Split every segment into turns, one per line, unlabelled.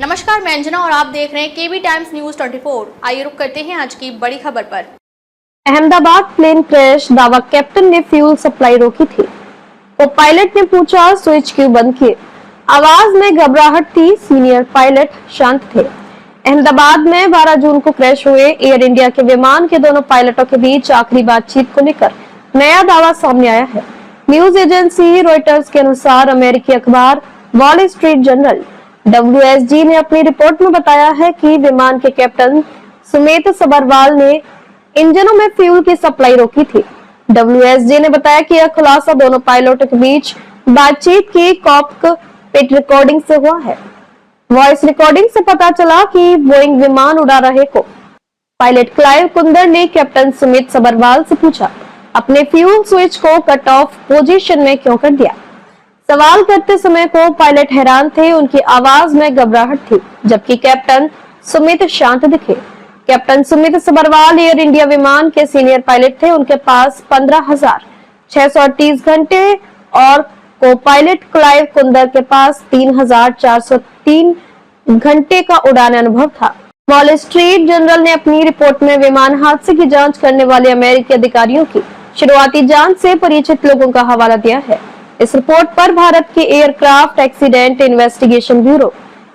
नमस्कार, मैं अंजना और आप देख रहे हैं केबी टाइम्स न्यूज 24। आइए रुक करते हैं आज की बड़ी खबर पर।
अहमदाबाद प्लेन क्रैश, दावा कैप्टन ने फ्यूल सप्लाई रोकी थी तो पायलट ने पूछा स्विच क्यों बंद किए। आवाज में घबराहट थी, सीनियर पायलट शांत थे। अहमदाबाद में 12 जून को क्रैश हुए एयर इंडिया के विमान के दोनों पायलटों के बीच आखिरी बातचीत को लेकर नया दावा सामने आया है। न्यूज एजेंसी रॉयटर्स के अनुसार अमेरिकी अखबार वॉल स्ट्रीट जर्नल WSG ने अपनी रिपोर्ट में बताया है कि विमान के कैप्टन सुमित सबरवाल ने इंजनों में फ्यूल की सप्लाई रोकी थी। WSG ने बताया कि यह खुलासा दोनों पायलटों के बीच बातचीत की कॉकपिट रिकॉर्डिंग से हुआ है। वॉइस रिकॉर्डिंग से पता चला कि बोइंग विमान उड़ा रहे को पायलट क्लाइव कुंदर ने कैप्टन सुमित सबरवाल से पूछा, अपने फ्यूल स्विच को कट ऑफ पोजीशन में क्यों कर दिया। सवाल करते समय को पायलट हैरान थे, उनकी आवाज में घबराहट थी, जबकि कैप्टन सुमित शांत दिखे। Captain Sumit Sabharwal air India विमान के सीनियर पायलट थे। उनके पास 15,638 घंटे और को पायलट क्लाइव कुंदर के पास 3,403 घंटे का उड़ान अनुभव था। वॉल स्ट्रीट जर्नल ने अपनी रिपोर्ट में विमान हादसे की जांच करने वाले अमेरिकी अधिकारियों की शुरुआती जांच से परिचित लोगों का हवाला दिया है। इस रिपोर्ट पर भारत के aircraft accident investigation bureau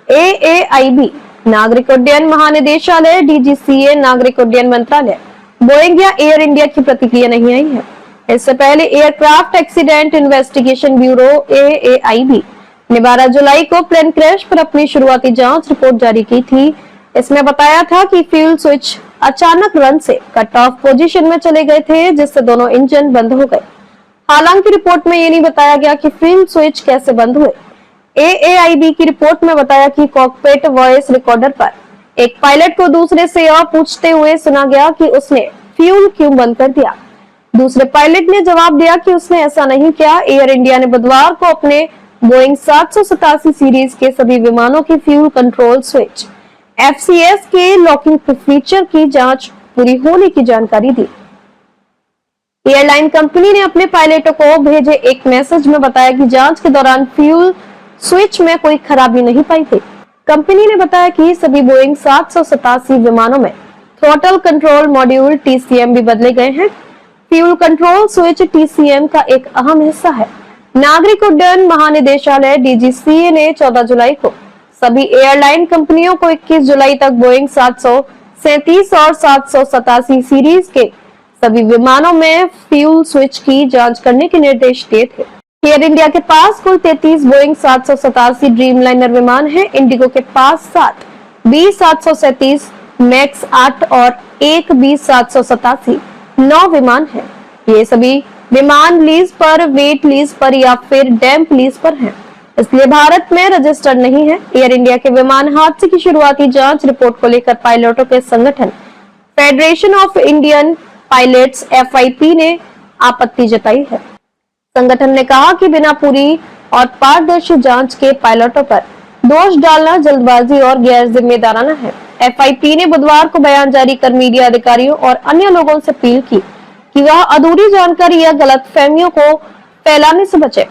AAIB, नागरिक उड्डयन महानिदेशालय DGCA, नागरिक उड्डयन मंत्रालय, बोइंग या एयर इंडिया की प्रतिक्रिया नहीं आई है। इससे पहले aircraft accident investigation bureau AAIB ने 12 जुलाई को प्लेन क्रैश पर अपनी शुरुआती जांच रिपोर्ट जारी की थी। इसमें बताया था कि फ्यूल स्विच अचानक रन से कट ऑफ पोजीशन में चले गए थे, जिससे दोनों इंजन बंद हो गए। हालांकि रिपोर्ट में ये नहीं बताया गया कि फ्यूल स्विच कैसे बंद हुए। AAIB की रिपोर्ट में बताया कि कॉकपिट वॉइस रिकॉर्डर पर एक पायलट को दूसरे से यह पूछते हुए सुना गया कि उसने फ्यूल क्यों बंद कर दिया। दूसरे पायलट ने जवाब दिया कि उसने ऐसा नहीं किया। एयर इंडिया ने बुधवार को अपने बोइंग 787 सीरीज के सभी विमानों की फ्यूल कंट्रोल स्विच FCS के लॉकिंग फीचर की जांच पूरी होने की जानकारी दी। एयरलाइन कंपनी ने अपने पायलटों को भेजे एक मैसेज में बताया कि जांच के दौरान फ्यूल स्विच में कोई खराबी नहीं पाई थी। कंपनी ने बताया कि सभी बोइंग 787 विमानों में थ्रॉटल कंट्रोल मॉड्यूल TCM भी बदले गए हैं। फ्यूल कंट्रोल स्विच TCM का एक अहम हिस्सा है। नागरिक उड्डयन महानिदेशालय DGCA ने 14 जुलाई को सभी एयरलाइन कंपनियों को 21 जुलाई तक बोइंग 737 और 787 सीरीज के सभी विमानों में फ्यूल स्विच की जांच करने के निर्देश दिए थे। एयर इंडिया के पास कुल 33 बोइंग 787 ड्रीमलाइनर विमान हैं। इंडिगो के पास 7 B737 मैक्स 8 और एक B787 9 विमान हैं। ये सभी विमान लीज पर, वेट लीज पर या फिर डैम्प लीज पर हैं, इसलिए भारत में रजिस्टर्ड नहीं है। एयर इंडिया के विमान हादसे की शुरुआती जांच रिपोर्ट को लेकर पायलटों के संगठन federation of Indian pilots FIP ने आपत्ति जताई है। संगठन ने कहा कि बिना पूरी और पारदर्शी जांच के पायलटों पर दोष डालना जल्दबाजी और गैर जिम्मेदाराना है। FIP ने बुधवार को बयान जारी कर मीडिया अधिकारियों और अन्य लोगों से अपील की कि वह अधूरी जानकारी या गलतफहमियों को फैलाने से बचे।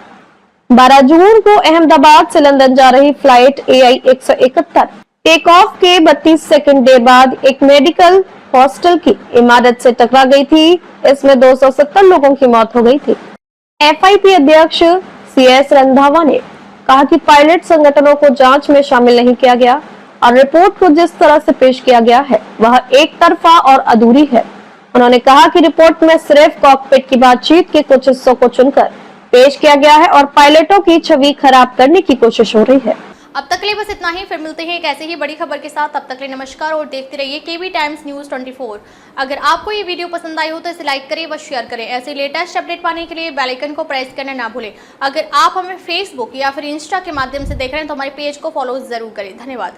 12 जून को अहमदाबाद से लंदन जा रही फ्लाइट AI 171 टेक ऑफ के 32 सेकंड देर बाद एक मेडिकल हॉस्टल की इमारत से टकरा गई थी। इसमें 270 लोगों की मौत हो गई थी। FIP अध्यक्ष CS रंधावा ने कहा कि पायलट संगठनों को जांच में शामिल नहीं किया गया और रिपोर्ट को जिस तरह से पेश किया गया है वह एक तरफा और अधूरी है। उन्होंने कहा कि रिपोर्ट में सिर्फ कॉकपिट की बातचीत के कुछ हिस्सों को चुनकर पेश किया गया है और पायलटों की छवि खराब करने की कोशिश हो रही है।
अब तक के लिए बस इतना ही। फिर मिलते हैं एक ऐसे ही बड़ी खबर के साथ। तब तक के लिए नमस्कार और देखते रहिए केबी टाइम्स न्यूज 24। अगर आपको ये वीडियो पसंद आई हो तो इसे लाइक करें व शेयर करें। ऐसे लेटेस्ट अपडेट पाने के लिए बेल आइकन को प्रेस करना ना भूलें। अगर आप हमें फेसबुक या फिर इंस्टा के माध्यम से देख रहे हैं तो हमारे पेज को फॉलो जरूर करें। धन्यवाद।